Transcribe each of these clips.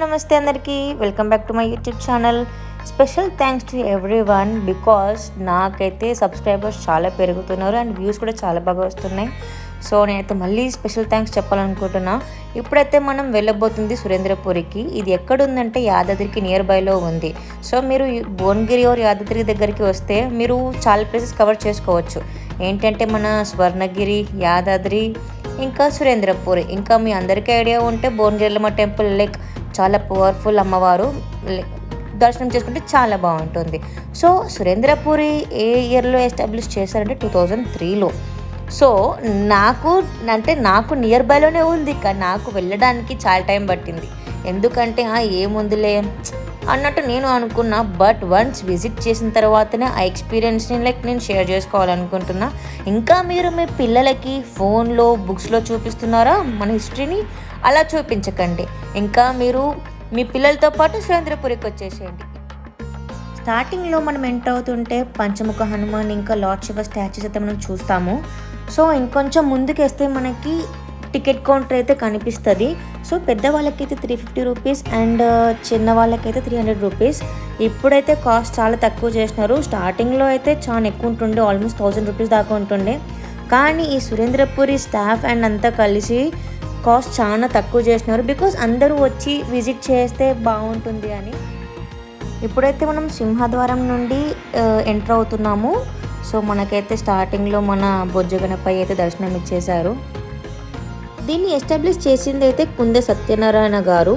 నమస్తే అందరికీ welcome back to my YouTube channel. Special thanks to every one because నాకైతే subscribers చాలా పెరుగుతున్నారు అండ్ వ్యూస్ కూడా చాలా బాగా వస్తున్నాయి. సో నేనైతే మళ్ళీ స్పెషల్ థ్యాంక్స్ చెప్పాలనుకుంటున్నా. ఇప్పుడైతే మనం వెళ్ళబోతుంది సురేంద్రపురికి. ఇది ఎక్కడుందంటే యాదాద్రికి నియర్ బైలో ఉంది. సో మీరు భువనగిరి ఆర్ యాదాద్రి దగ్గరికి వస్తే మీరు చాలా ప్లేసెస్ కవర్ చేసుకోవచ్చు. ఏంటంటే మన స్వర్ణగిరి, యాదాద్రి, ఇంకా సురేంద్రపూర్. ఇంకా మీ అందరికీ ఐడియా ఉంటే భువనగిరిలో టెంపుల్ లైక్ చాలా పవర్ఫుల్ అమ్మవారు, దర్శనం చేసుకుంటే చాలా బాగుంటుంది. సో సురేంద్రపురి ఏ ఇయర్లో ఎస్టాబ్లిష్ చేశారంటే 2003లో. సో నాకు నియర్ బైలోనే ఉంది, కానీ నాకు వెళ్ళడానికి చాలా టైం పట్టింది. ఎందుకంటే ఏముందిలే అన్నట్టు నేను అనుకున్నా. బట్ వన్స్ విజిట్ చేసిన తర్వాతనే ఆ ఎక్స్పీరియన్స్ని నేను షేర్ చేసుకోవాలనుకుంటున్నా. ఇంకా మీరు మీ పిల్లలకి ఫోన్లో బుక్స్లో చూపిస్తున్నారా మన హిస్టరీని, అలా చూపించకండి. ఇంకా మీరు మీ పిల్లలతో పాటు సురేంద్రపురికి వచ్చేసేయండి. స్టార్టింగ్లో మనం ఎంటర్ అవుతుంటే పంచముఖ హనుమాన్ ఇంకా లార్డ్ శివ స్టాచ్యూస్ అయితే మనం చూస్తాము. సో ఇంకొంచెం ముందుకేస్తే మనకి టికెట్ కౌంటర్ అయితే కనిపిస్తుంది. సో పెద్దవాళ్ళకైతే 350 రూపీస్ అండ్ చిన్న వాళ్ళకైతే 300 రూపీస్. ఇప్పుడైతే కాస్ట్ చాలా తక్కువ చేసినారు. స్టార్టింగ్లో అయితే చాలా ఎక్కువ ఉంటుండే, ఆల్మోస్ట్ 1000 రూపీస్ దాకా ఉంటుండే. కానీ ఈ సురేంద్రపురి స్టాఫ్ అండ్ అంతా కలిసి కాస్ట్ చాలా తక్కువ చేసినారు. బికాస్ అందరూ వచ్చి విజిట్ చేస్తే బాగుంటుంది అని. ఇప్పుడైతే మనం సింహద్వారం నుండి ఎంటర్ అవుతున్నాము. సో మనకైతే స్టార్టింగ్లో మన బొజ్జగనపై అయితే దర్శనం ఇచ్చేశారు. దీన్ని ఎస్టాబ్లిష్ చేసింది అయితే కుందె సత్యనారాయణ గారు.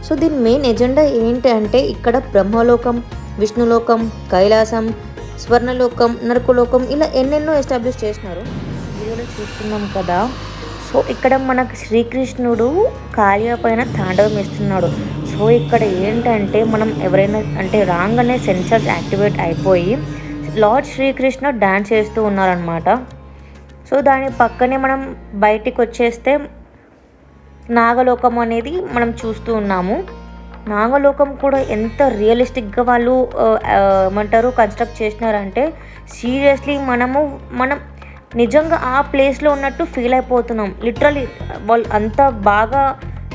సో దీని మెయిన్ ఎజెండా ఏంటి అంటే ఇక్కడ బ్రహ్మలోకం, విష్ణులోకం, కైలాసం, స్వర్ణలోకం, నరకలోకం ఇలా ఎన్నెన్నో ఎస్టాబ్లిష్ చేసినారు. వీడియోలో చూస్తున్నాం కదా. సో ఇక్కడ మనకు శ్రీకృష్ణుడు కాళియా పైన తాండవం ఇస్తున్నాడు. సో ఇక్కడ ఏంటంటే మనం ఎవరైనా అంటే రాగానే సెన్సర్స్ యాక్టివేట్ అయిపోయి లార్డ్ శ్రీకృష్ణ డ్యాన్స్ చేస్తూ ఉన్నారనమాట. సో దాని పక్కనే మనం బయటికి వచ్చేస్తే నాగలోకం అనేది మనం చూస్తూ ఉన్నాము. నాగలోకం కూడా ఎంత రియలిస్టిక్గా వాళ్ళు ఏమంటారు కన్స్ట్రక్ట్ చేసినారంటే సీరియస్లీ మనం నిజంగా ఆ ప్లేస్లో ఉన్నట్టు ఫీల్ అయిపోతున్నాం. లిటరలీ వాళ్ళు అంత బాగా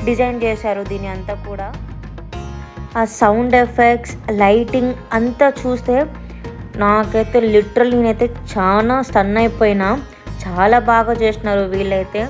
డిజైన్ చేశారు దీన్ని అంతా కూడా. ఆ సౌండ్ ఎఫెక్ట్స్, లైటింగ్ అంతా చూస్తే నాకైతే లిటరల్ నేనైతే చాలా స్టన్ అయిపోయినా. చాలా బాగా చేసినారు వీళ్ళైతే.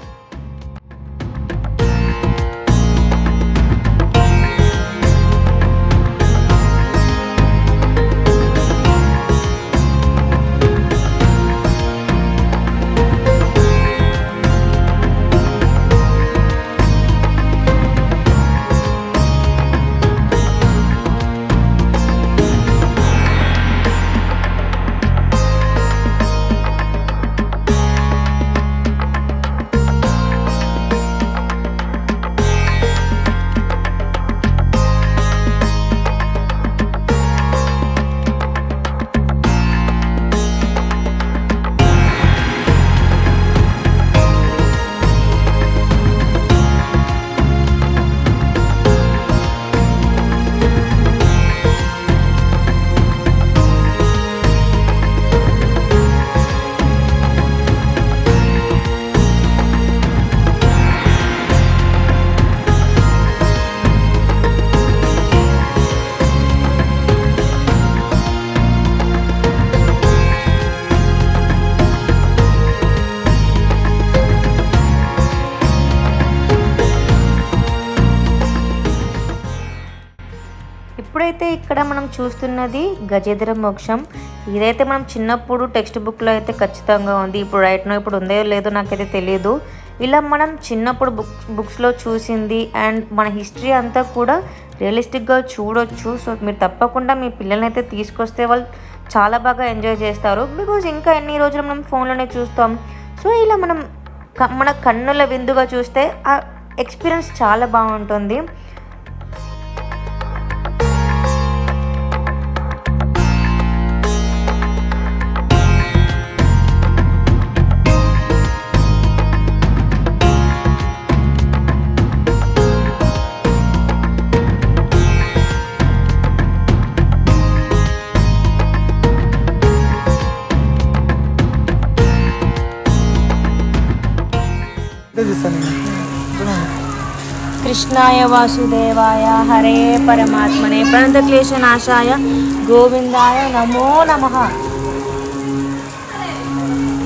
ఇప్పుడైతే ఇక్కడ మనం చూస్తున్నది గజేంద్ర మోక్షం. ఇదైతే మనం చిన్నప్పుడు టెక్స్ట్ బుక్లో అయితే ఖచ్చితంగా ఉంది. ఇప్పుడు ఇప్పుడు ఉందో లేదో నాకైతే తెలియదు. ఇలా మనం చిన్నప్పుడు బుక్స్లో చూసింది అండ్ మన హిస్టరీ అంతా కూడా రియలిస్టిక్గా చూడొచ్చు. సో మీరు తప్పకుండా మీ పిల్లల్ని అయితే తీసుకొస్తే వాళ్ళు చాలా బాగా ఎంజాయ్ చేస్తారు. బికాజ్ ఇంకా ఎన్ని రోజులు మనం ఫోన్లోనే చూస్తాం. సో ఇలా మనం మన కన్నుల విందుగా చూస్తే ఆ ఎక్స్పీరియన్స్ చాలా బాగుంటుంది. కృష్ణాయ వాసుదేవాయ హరే పరమాత్మనే ప్రణతక్లేశనాశాయ గోవిందాయ నమో నమః.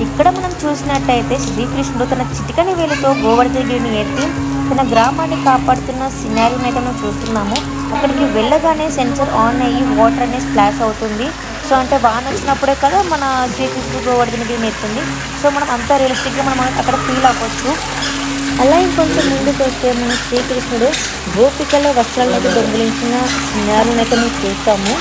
ఇక్కడ మనం చూసినట్టయితే శ్రీకృష్ణుడు తన చిటికని వేలితో గోవర్ధనగిరిని ఎత్తి తన గ్రామాన్ని కాపాడుతున్న సినారీని అయితే మనం చూస్తున్నాము. అక్కడికి వెళ్ళగానే సెన్సర్ ఆన్ అయ్యి వాటర్ అనేది స్ప్లాష్ అవుతుంది. సో అంటే వాన వచ్చినప్పుడే కదా మన శ్రీకృష్ణుడు గోవర్ధనగిరిని ఎత్తుంది. సో మనం అంతా రియలిస్టిక్గా మనం అక్కడ ఫీల్ అవ్వచ్చు. అలా ఇంకొంచెం ముందుకు వస్తే మన శ్రీకృష్ణుడు గోపికల వస్త్రాలను దొంగిలించిన సినారీని అయితే మనం చూస్తాము.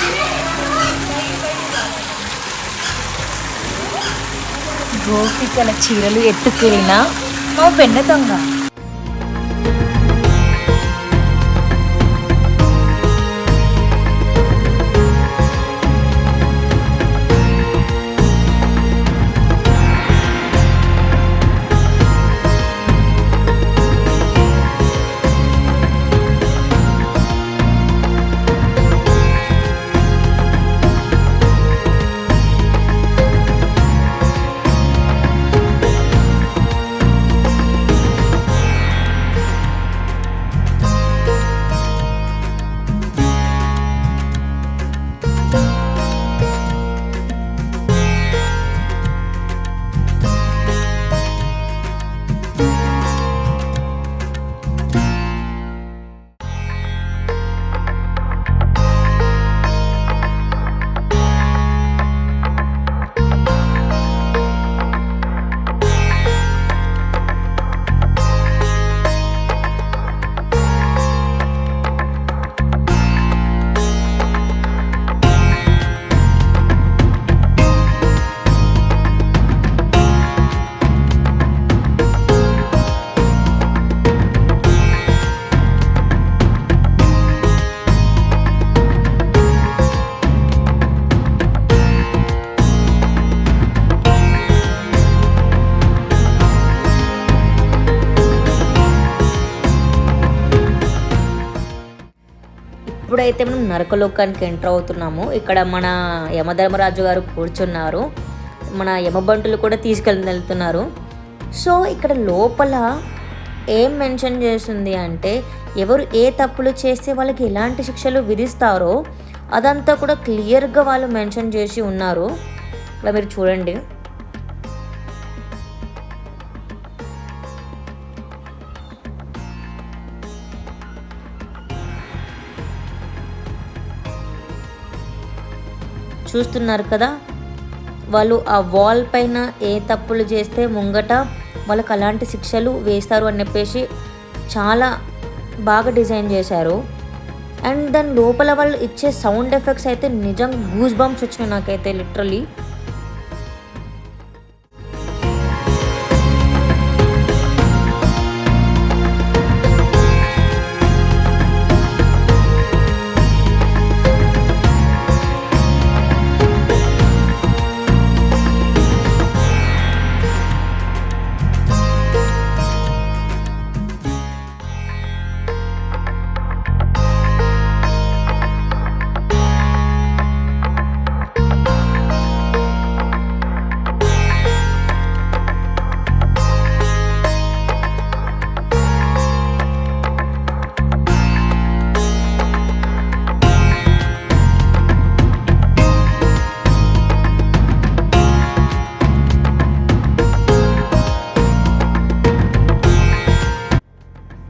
గోపికల చీరలు ఎత్తుకెళ్ళిన మా వెన్న దొంగ. ఇప్పుడైతే మనం నరకలోకానికి ఎంటర్ అవుతున్నాము. ఇక్కడ మన యమధర్మరాజు గారు కూర్చున్నారు, మన యమబంటులు కూడా వెళ్తున్నారు. సో ఇక్కడ లోపల ఏం మెన్షన్ చేస్తుంది అంటే ఎవరు ఏ తప్పులు చేస్తే వాళ్ళకి ఎలాంటి శిక్షలు విధిస్తారో అదంతా కూడా క్లియర్గా వాళ్ళు మెన్షన్ చేసి ఉన్నారు. ఇక్కడ మీరు చూడండి. చూస్తున్నారు కదా, వాళ్ళు ఆ వాల్ పైన ఏ తప్పులు చేస్తే ముంగట వాళ్ళకి అలాంటి శిక్షలు వేస్తారు అని చెప్పేసి చాలా బాగా డిజైన్ చేశారు. అండ్ దాని లోపల వాళ్ళు ఇచ్చే సౌండ్ ఎఫెక్ట్స్ అయితే నిజం గూస్ బంప్స్ వచ్చినాయి నాకైతే లిటరలీ.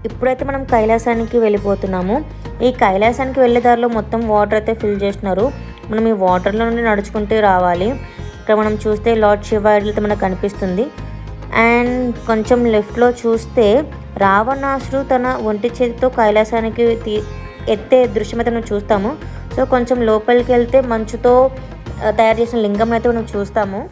ఇప్పుడైతే మనం కైలాసానికి వెళ్ళిపోతున్నాము. ఈ కైలాసానికి వెళ్ళే దారిలో మొత్తం వాటర్ అయితే ఫిల్ చేసినారు. మనం ఈ వాటర్లో నుండి నడుచుకుంటూ రావాలి. ఇక్కడ మనం చూస్తే లార్డ్ శివ అయితే మనకు కనిపిస్తుంది. అండ్ కొంచెం లెఫ్ట్లో చూస్తే రావణాసుడు తన ఒంటి చేతితో కైలాసానికి ఎత్తే దృశ్యం అయితే మనం చూస్తాము. సో కొంచెం లోపలికి వెళ్తే మంచుతో తయారు చేసిన లింగం అయితే మనం చూస్తాము.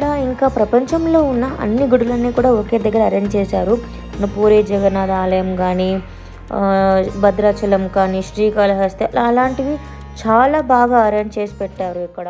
ఇక్కడ ఇంకా ప్రపంచంలో ఉన్న అన్ని గుడులన్నీ కూడా ఒకే దగ్గర అరేంజ్ చేశారు. మన పూరి జగన్నాథ ఆలయం కానీ, భద్రాచలం కానీ, శ్రీకాళహస్తి అలాంటివి చాలా బాగా అరేంజ్ చేసి పెట్టారు ఇక్కడ.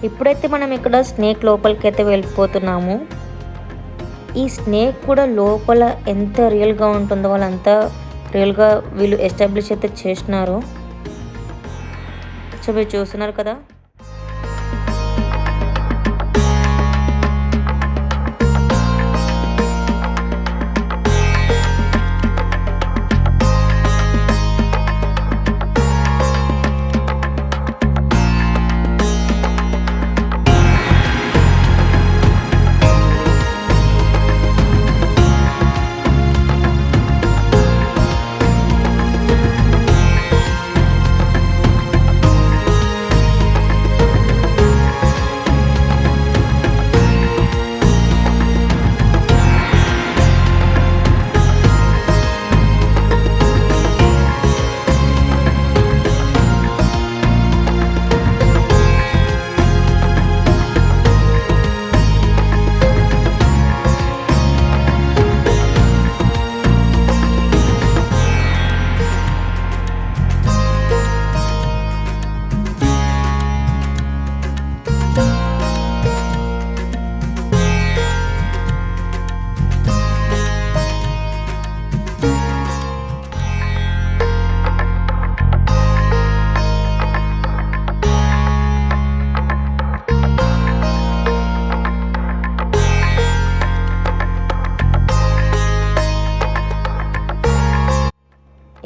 ఇప్పుడైతే మనం ఇక్కడ స్నేక్ లోపలికి అయితే వెళ్ళిపోతున్నాము. ఈ స్నేక్ కూడా లోపల ఎంత రియల్గా ఉంటుందో వాళ్ళంతా రియల్గా వీళ్ళు ఎస్టాబ్లిష్ అయితే చేసినారు. సో మీరు చూస్తున్నారు కదా.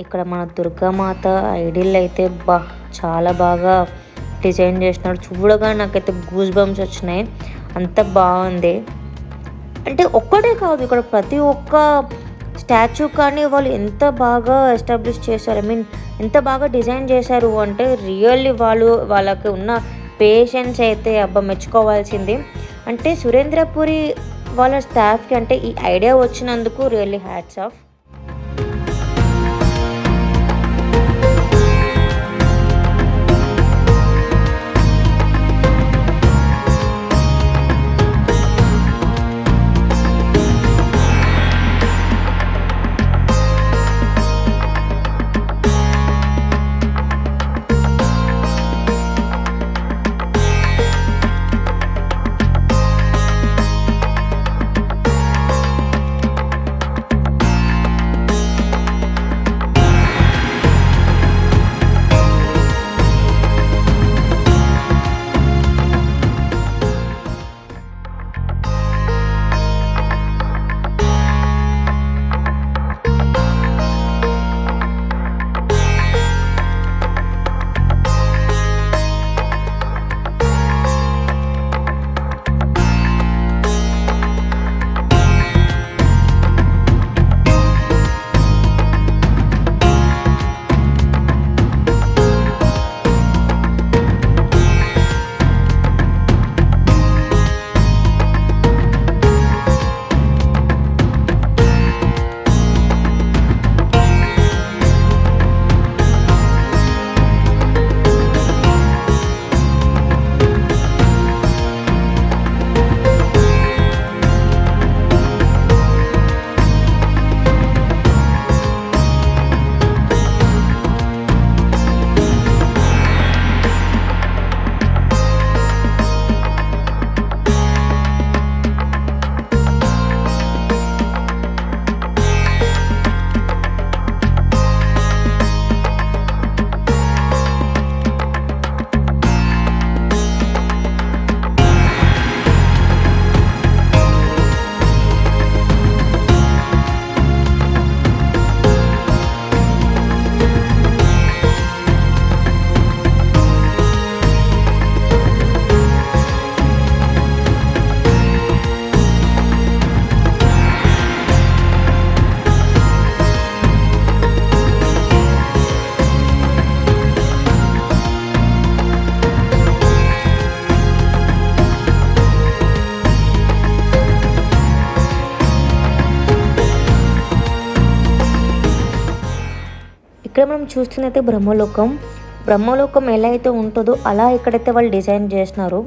ఇక్కడ మన దుర్గామాత ఐడిల్ అయితే చాలా బాగా డిజైన్ చేసినాడు. చూడగా నాకైతే గూస్ బంప్స్ వచ్చినాయి, అంత బాగుంది. అంటే ఒక్కటే కాదు, ఇక్కడ ప్రతి ఒక్క స్టాచ్యూ కానీ వాళ్ళు ఎంత బాగా ఎస్టాబ్లిష్ చేశారు, ఎంత బాగా డిజైన్ చేశారు అంటే రియల్లీ వాళ్ళకి ఉన్న పేషెన్స్ అయితే మెచ్చుకోవాల్సింది. అంటే సురేంద్రపురి వాళ్ళ స్టాఫ్కి అంటే ఈ ఐడియా వచ్చినందుకు రియల్లీ హ్యాట్స్ ఆఫ్. మనం చూస్తున్నైతే బ్రహ్మలోకం. బ్రహ్మలోకం ఎలా అయితే ఉంటుందో అలా ఇక్కడైతే వాళ్ళు డిజైన్ చేసినారు.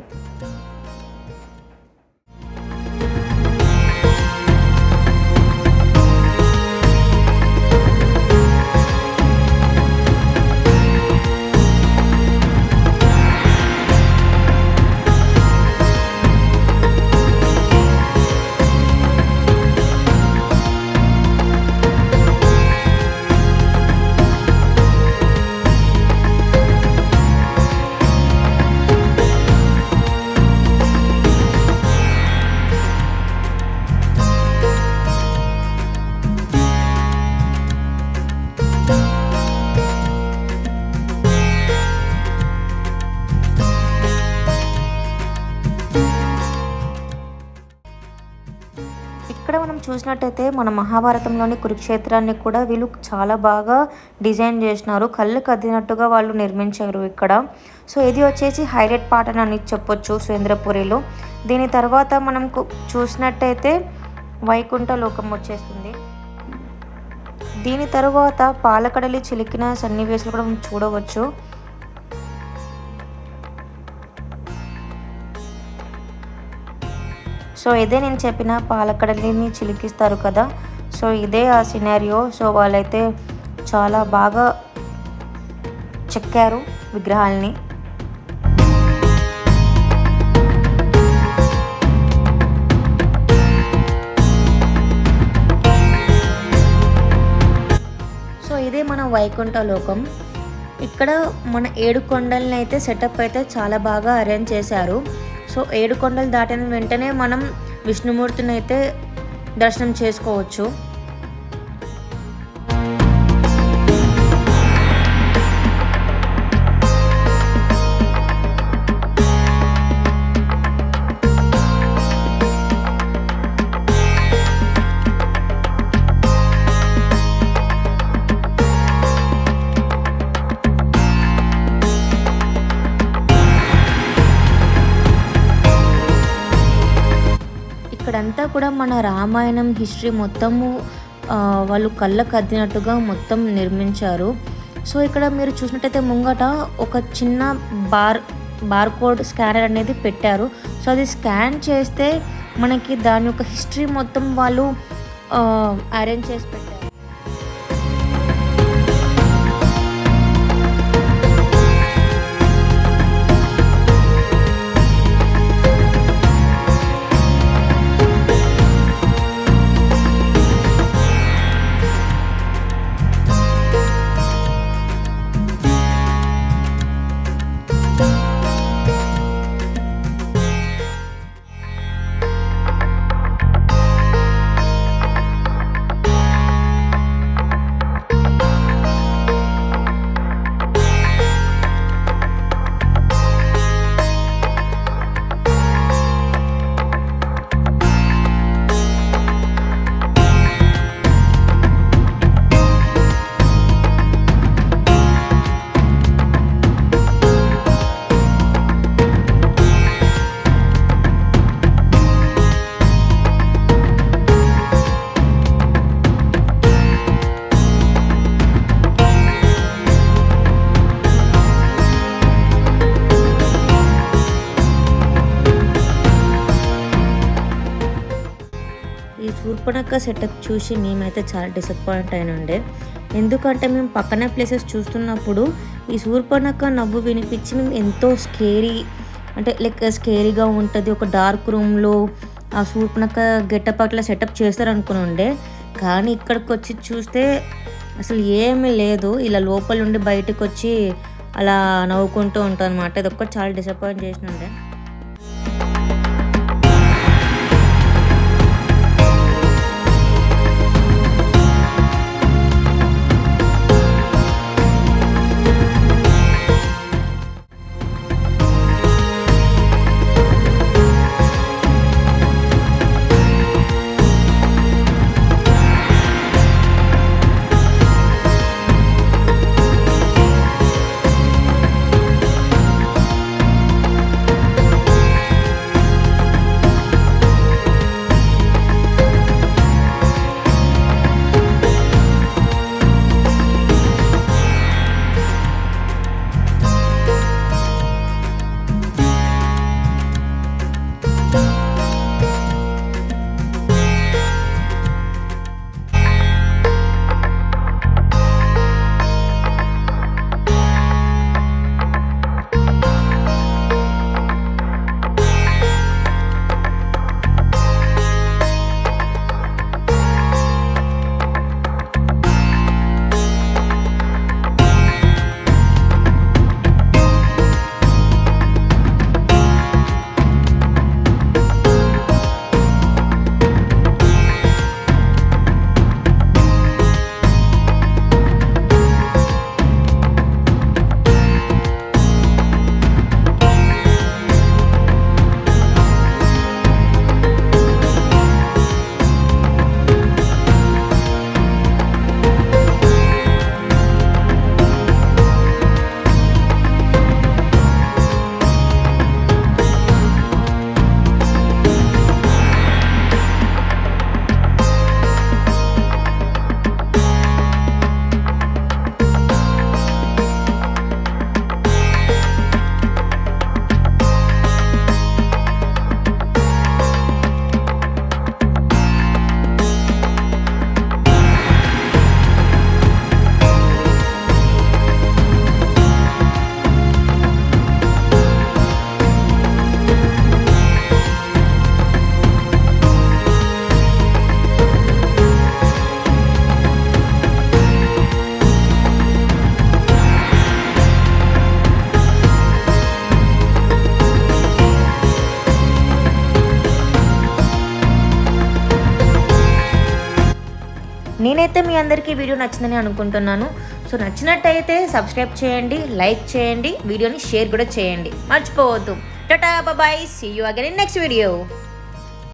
ఇక్కడ మనం చూసినట్టయితే మన మహాభారతంలోని కురుక్షేత్రాన్ని కూడా వీళ్ళు చాలా బాగా డిజైన్ చేసినారు. కళ్ళకు అద్దినట్టుగా వాళ్ళు నిర్మించారు ఇక్కడ. సో ఇది వచ్చేసి హైలైట్ పార్ట్ అని చెప్పొచ్చు సురేంద్రపురిలో. దీని తర్వాత మనం చూసినట్టయితే వైకుంఠ లోకం వచ్చేస్తుంది. దీని తర్వాత పాలకడలి చిలికిన సన్నివేశాలు కూడా మనం చూడవచ్చు. సో ఇదే నేను చెప్పిన పాలకడలిని చిలికిస్తారు కదా, సో ఇదే ఆ సినారియో. సో వాళ్ళైతే చాలా బాగా చెక్కారు విగ్రహాల్ని. సో ఇదే మన వైకుంఠ లోకం. ఇక్కడ మన 7 కొండలని అయితే సెటప్ అయితే చాలా బాగా అరేంజ్ చేశారు. సో 7 కొండలు దాటిన వెంటనే మనం విష్ణుమూర్తిని అయితే దర్శనం చేసుకోవచ్చు. ఇక్కడంతా కూడా మన రామాయణం హిస్టరీ మొత్తము వాళ్ళు కళ్ళకు అద్దినట్టుగా మొత్తం నిర్మించారు. సో ఇక్కడ మీరు చూసినట్టయితే ముంగట ఒక చిన్న బార్కోడ్ స్కానర్ అనేది పెట్టారు. సో అది స్కాన్ చేస్తే మనకి దాని యొక్క హిస్టరీ మొత్తం వాళ్ళు అరేంజ్ చేసి పెట్టారు. ఈ శూర్పణఖ సెటప్ చూసి మేమైతే చాలా డిసప్పాయింట్ అయినండే. ఎందుకంటే మేము పక్కన ప్లేసెస్ చూస్తున్నప్పుడు ఈ శూర్పణఖ నవ్వు వినిపించి మేము ఎంతో స్కేరీగా ఉంటుంది. ఒక డార్క్ రూమ్లో ఆ శూర్పణఖ గెటప్ అట్లా సెటప్ చేస్తారనుకుని ఉండే, కానీ ఇక్కడికి వచ్చి చూస్తే అసలు ఏమీ లేదు. ఇలా లోపల నుండి బయటకు వచ్చి అలా నవ్వుకుంటూ ఉంటుంది అనమాట. ఇది ఒక్కటి చాలా డిసప్పాయింట్ చేసినండే. నేనైతే మీ అందరికీ వీడియో నచ్చిందని అనుకుంటున్నాను. సో నచ్చినట్టయితే సబ్స్క్రైబ్ చేయండి, లైక్ చేయండి, వీడియోని షేర్ కూడా చేయండి, మర్చిపోవద్దు. Tata bye, see you again in next video.